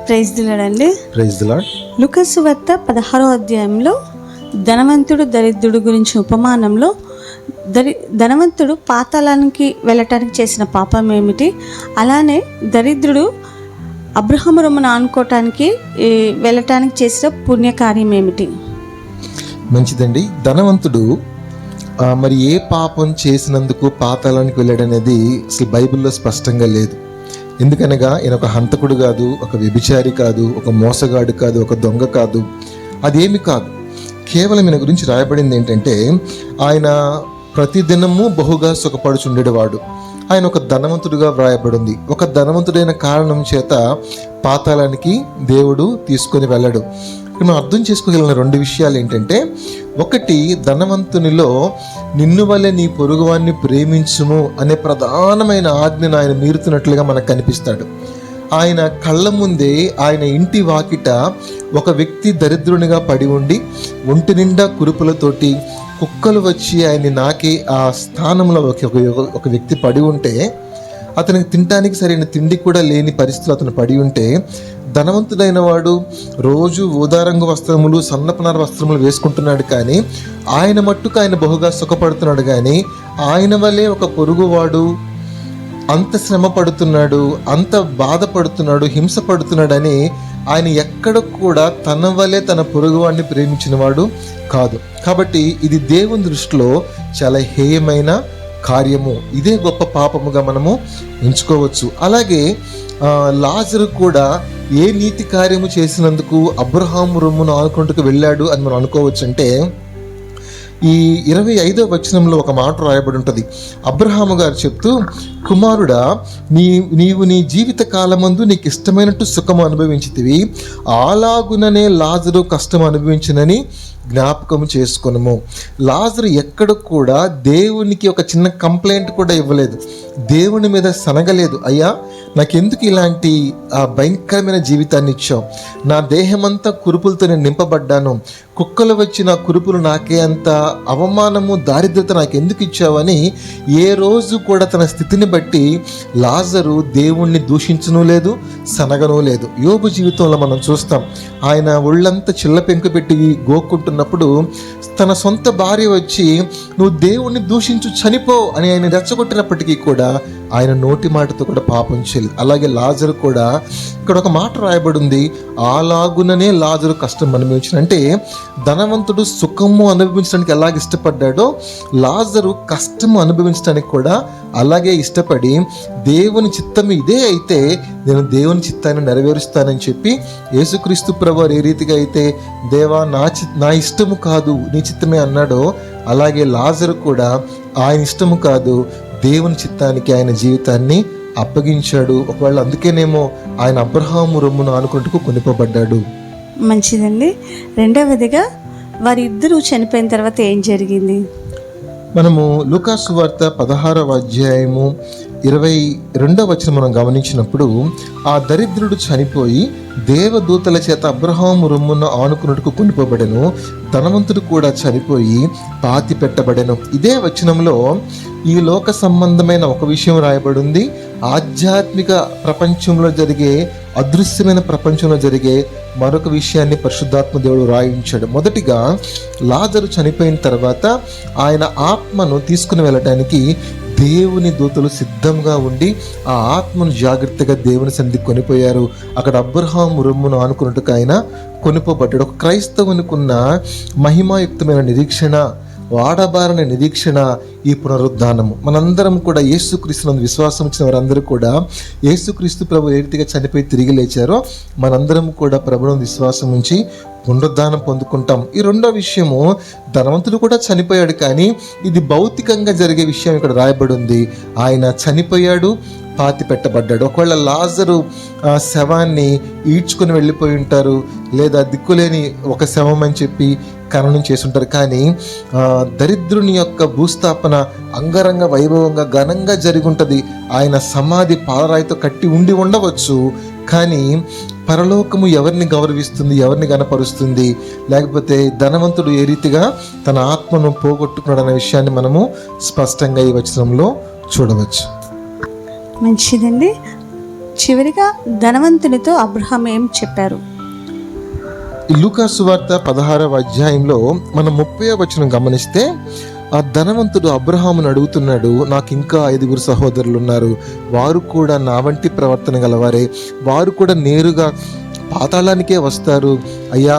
Praise the Lord అండి. Praise the Lord. లూకా సువార్త 16వ అధ్యాయంలో ధనవంతుడు దరిద్రుడు గురించి ఉపమానంలో ధనవంతుడు పాతాళానికి వెళ్ళటానికి చేసిన పాపం ఏమిటి, అలానే దరిద్రుడు అబ్రహాము రొమ్మును ఆనుకోవటానికి వెళ్ళటానికి చేసిన పుణ్యకార్యం ఏమిటి? మంచిదండి. ధనవంతుడు మరి ఏ పాపం చేసినందుకు పాతాళానికి వెళ్ళాడనేది అసలు బైబిల్లో స్పష్టంగా లేదు. ఎందుకనగా ఈయన ఒక హంతకుడు కాదు, ఒక వ్యభిచారి కాదు, ఒక మోసగాడు కాదు, ఒక దొంగ కాదు, అదేమి కాదు. కేవలం ఈయన గురించి రాయబడింది ఏంటంటే ఆయన ప్రతిదినము బహుగా సుఖపడుచుండేవాడు. ఆయన ఒక ధనవంతుడిగా వ్రాయబడింది. ఒక ధనవంతుడైన కారణం చేత పాతాళానికి దేవుడు తీసుకొని వెళ్ళాడు. మనం అర్థం చేసుకోగలిగిన రెండు విషయాలు ఏంటంటే, ఒకటి, ధనవంతునిలో నిన్ను వలె నీ పొరుగువాన్ని ప్రేమించుము అనే ప్రధానమైన ఆజ్ఞను ఆయన మీరుతున్నట్లుగా మనకు కనిపిస్తాడు. ఆయన కళ్ళ ముందే ఆయన ఇంటి వాకిట ఒక వ్యక్తి దరిద్రునిగా పడి ఉండి ఒంటి నిండా కురుపులతోటి కుక్కలు వచ్చి ఆయన్ని నాకి ఆ స్థానంలో ఒక వ్యక్తి పడి ఉంటే, అతనికి తినడానికి సరైన తిండి కూడా లేని పరిస్థితులు అతను పడి ఉంటే, ధనవంతుడైన వాడు రోజు ఊదారంగు వస్త్రములు, సన్నపనార వస్త్రములు వేసుకుంటున్నాడు, కానీ ఆయన మట్టుకు ఆయన బహుగా సుఖపడుతున్నాడు. కానీ ఆయన వల్లే ఒక పొరుగువాడు అంత శ్రమ పడుతున్నాడు, అంత బాధపడుతున్నాడు, హింస పడుతున్నాడని ఆయన ఎక్కడ కూడా తన వలె తన పొరుగువాడిని ప్రేమించిన వాడు కాదు. కాబట్టి ఇది దేవుని దృష్టిలో చాలా హేయమైన కార్యము. ఇదే గొప్ప పాపముగా మనము ఎంచుకోవచ్చు. అలాగే లాజరు కూడా ఏ నీతి కార్యము చేసినందుకు అబ్రహాము రొమ్మును ఆనుకుంటూ వెళ్ళాడు అని మనం అనుకోవచ్చు. అంటే ఈ 25వ వచనంలో ఒక మాట రాయబడి ఉంటుంది. అబ్రహాము గారు చెప్తూ, కుమారుడా, నీవు నీ జీవిత కాలమందు నీకు ఇష్టమైనట్టు సుఖము అనుభవించితివి, అలాగుననే లాజరు కష్టం అనుభవించినని జ్ఞాపకం చేసుకొనుము. లాజరు ఎక్కడ కూడా దేవునికి ఒక చిన్న కంప్లైంట్ కూడా ఇవ్వలేదు, దేవుని మీద సనగలేదు. అయ్యా, నాకెందుకు ఇలాంటి భయంకరమైన జీవితాన్ని ఇచ్చావు, నా దేహమంతా కురుపులతో నేను నింపబడ్డాను, కుక్కలు వచ్చి నా కురుపులు నాకే అంత అవమానము, దారిద్రత నాకు ఎందుకు ఇచ్చావని ఏ రోజు కూడా తన స్థితిని బట్టి లాజరు దేవుణ్ణి దూషించను లేదు, సనగను లేదు. యోబు జీవితంలో మనం చూస్తాం, ఆయన ఒళ్ళంతా చిల్ల పెంకు పెట్టి గోక్కుంటున్నప్పుడు తన సొంత భార్య వచ్చి నువ్వు దేవుణ్ణి దూషించు, చనిపో అని ఆయన రెచ్చగొట్టినప్పటికీ కూడా ఆయన నోటి మాటతో కూడా పాపం చేయలేదు. అలాగే లాజరు కూడా ఇక్కడ ఒక మాట రాయబడి ఉంది, అలాగుననే లాజరు కష్టం అనుభవించిన. అంటే ధనవంతుడు సుఖము అనుభవించడానికి ఎలాగ ఇష్టపడ్డాడో లాజరు కష్టము అనుభవించడానికి కూడా అలాగే ఇష్టపడి, దేవుని చిత్తం ఇదే అయితే నేను దేవుని చిత్తాన్ని నెరవేరుస్తానని చెప్పి యేసుక్రీస్తు ప్రభువారు ఏ రీతిగా అయితే దేవా నా ఇష్టము కాదు నీ చిత్తమే అన్నాడో, అలాగే లాజరు కూడా ఆయన ఇష్టము కాదు దేవుని చిత్తానికి ఆయన జీవితాన్ని అప్పగించాడు. ఒకవేళ అందుకేనేమో ఆయన అబ్రహాము రొమ్మును ఆనుకుంటూ కొనిపోబడ్డాడు. మంచిదండి. రెండవదిగా వారిద్దరూ చనిపోయిన తర్వాత ఏం జరిగింది? మనము లూకా సువార్త 16వ అధ్యాయము 22వ వచనం మనం గమనించినప్పుడు, ఆ దరిద్రుడు చనిపోయి దేవదూతల చేత అబ్రహాము రొమ్మును ఆనుకున్నట్టుకు కొనిపోబడెను, ధనవంతుడు కూడా చనిపోయి పాతి పెట్టబడెను. ఇదే వచనంలో ఈ లోక సంబంధమైన ఒక విషయం రాయబడి ఉంది, ఆధ్యాత్మిక ప్రపంచంలో జరిగే, అదృశ్యమైన ప్రపంచంలో జరిగే మరొక విషయాన్ని పరిశుద్ధాత్మ దేవుడు రాయించాడు. మొదటిగా, లాజరు చనిపోయిన తర్వాత ఆయన ఆత్మను తీసుకుని వెళ్ళటానికి దేవుని దూతలు సిద్ధంగా ఉండి ఆ ఆత్మను జాగ్రత్తగా దేవుని సన్నిధికి కొనిపోయారు. అక్కడ అబ్రహాము రొమ్మును ఆనుకున్నట్టుగా ఆయన కొనిపోబడ్డాడు. ఒక క్రైస్తవునికున్న మహిమాయుక్తమైన నిరీక్షణ, వాడబారణ నిరీక్షణ ఈ పునరుద్ధానము. మనందరం కూడా యేసుక్రీస్తునందు విశ్వాసం ఇచ్చిన వారందరూ కూడా యేసుక్రీస్తు ప్రభు ఏ రీతిగా చనిపోయి తిరిగి లేచారో మనందరం కూడా ప్రభువును విశ్వాసం ఉంచి పునరుద్ధానం పొందుకుంటాం. ఈ రెండో విషయము, ధనవంతుడు కూడా చనిపోయాడు, కానీ ఇది భౌతికంగా జరిగే విషయం ఇక్కడ రాయబడి ఉంది. ఆయన చనిపోయాడు, పాతి పెట్టబడ్డాడు. ఒకవేళ లాజరు శవాన్ని ఈడ్చుకొని వెళ్ళిపోయి ఉంటారు, లేదా దిక్కులేని ఒక శవం అని చెప్పి ఖననం చేసి ఉంటారు. కానీ దరిద్రుని యొక్క భూస్థాపన అంగరంగ వైభవంగా ఘనంగా జరిగి ఉంటుంది. ఆయన సమాధి పాలరాయితో కట్టి ఉండి ఉండవచ్చు, కానీ పరలోకము ఎవరిని గౌరవిస్తుంది, ఎవరిని గణపరుస్తుంది, లేకపోతే ధనవంతుడు ఏ రీతిగా తన ఆత్మను పోగొట్టుకున్నాడు అనే విషయాన్ని మనము స్పష్టంగా ఈ వచనంలో చూడవచ్చు. మంచిదండి. చివరిగా ధనవంతునితో అబ్రహాం ఏం చెప్పారు? లూకా సువార్త 16వ అధ్యాయంలో మనం 30వ వచనం గమనిస్తే, ఆ ధనవంతుడు అబ్రహామును అడుగుతున్నాడు, నాకు ఇంకా 5 సహోదరులు ఉన్నారు, వారు కూడా నా వంటి ప్రవర్తన గలవారే, వారు కూడా నేరుగా పాతాళానికే వస్తారు, అయ్యా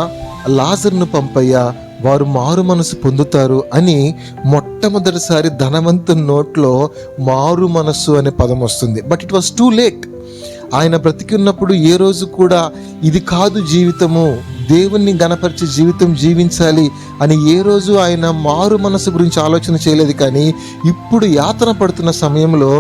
లాజరును పంపయ్యా, వారు మారు మనసు పొందుతారు అని మొట్టమొదటిసారి ధనవంతుని నోట్లో మారు మనస్సు అనే పదం వస్తుంది. But it was too late. ఆయన బ్రతికి ఉన్నప్పుడు ఏ రోజు కూడా ఇది కాదు జీవితము, దేవుణ్ణి గణపరిచే జీవితం జీవించాలి అని ఏ రోజు ఆయన మారు మనసు గురించి ఆలోచన చేయలేదు. కానీ ఇప్పుడు యాతన పడుతున్న సమయంలో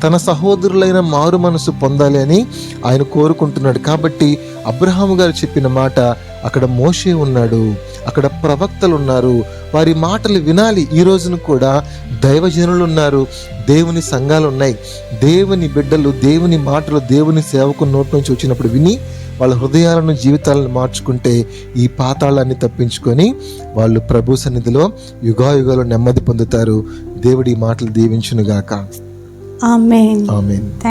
తన సహోదరులైన మారు మనసు పొందాలి అని ఆయన కోరుకుంటున్నాడు. కాబట్టి అబ్రహాము గారు చెప్పిన మాట, అక్కడ మోషే ఉన్నాడు, అక్కడ ప్రవక్తలు ఉన్నారు, వారి మాటలు వినాలి. ఈ రోజున కూడా దైవజనులు ఉన్నారు, దేవుని సంఘాలు ఉన్నాయి. దేవుని బిడ్డలు దేవుని మాటలు దేవుని సేవకు నోటి నుంచి వచ్చినప్పుడు విని వాళ్ళ హృదయాలను జీవితాలను మార్చుకుంటే ఈ పాతాళాన్ని తప్పించుకొని వాళ్ళు ప్రభు సన్నిధిలో యుగాయుగాలు నెమ్మది పొందుతారు. దేవుడి మాటలు దీవించునుగాక. ఆమేన్. ఆమేన్.